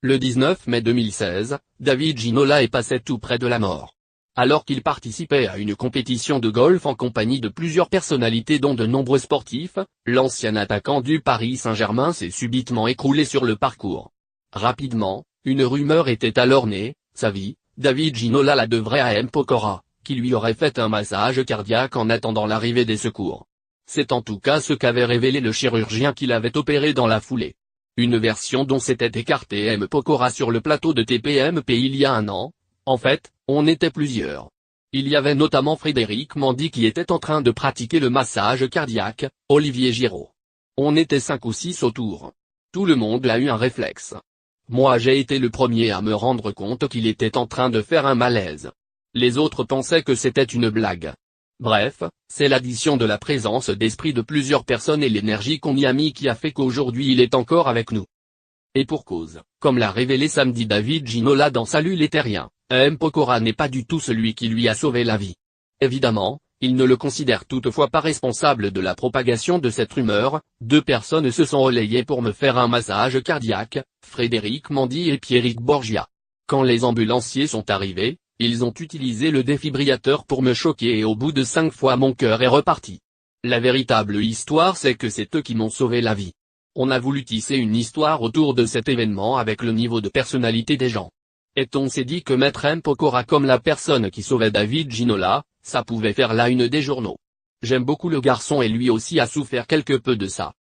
Le 19 mai 2016, David Ginola est passé tout près de la mort. Alors qu'il participait à une compétition de golf en compagnie de plusieurs personnalités dont de nombreux sportifs, l'ancien attaquant du Paris Saint-Germain s'est subitement écroulé sur le parcours. Rapidement, une rumeur était alors née: sa vie, David Ginola la devrait à M. Pokora, qui lui aurait fait un massage cardiaque en attendant l'arrivée des secours. C'est en tout cas ce qu'avait révélé le chirurgien qui l'avait opéré dans la foulée. Une version dont s'était écarté M. Pokora sur le plateau de TPMP il y a un an. En fait, on était plusieurs. Il y avait notamment Frédéric Mandy qui était en train de pratiquer le massage cardiaque, Olivier Giraud. On était 5 ou 6 autour. Tout le monde a eu un réflexe. Moi j'ai été le premier à me rendre compte qu'il était en train de faire un malaise. Les autres pensaient que c'était une blague. Bref, c'est l'addition de la présence d'esprit de plusieurs personnes et l'énergie qu'on y a mis qui a fait qu'aujourd'hui il est encore avec nous. Et pour cause, comme l'a révélé samedi David Ginola dans Salut les Terriens, M. Pokora n'est pas du tout celui qui lui a sauvé la vie. Évidemment, il ne le considère toutefois pas responsable de la propagation de cette rumeur. 2 personnes se sont relayées pour me faire un massage cardiaque, Frédéric Mandy et Pierrick Borgia. Quand les ambulanciers sont arrivés, ils ont utilisé le défibrillateur pour me choquer et au bout de 5 fois mon cœur est reparti. La véritable histoire c'est que c'est eux qui m'ont sauvé la vie. On a voulu tisser une histoire autour de cet événement avec le niveau de personnalité des gens. Et on s'est dit que mettre M. Pokora comme la personne qui sauvait David Ginola, ça pouvait faire la une des journaux. J'aime beaucoup le garçon et lui aussi a souffert quelque peu de ça.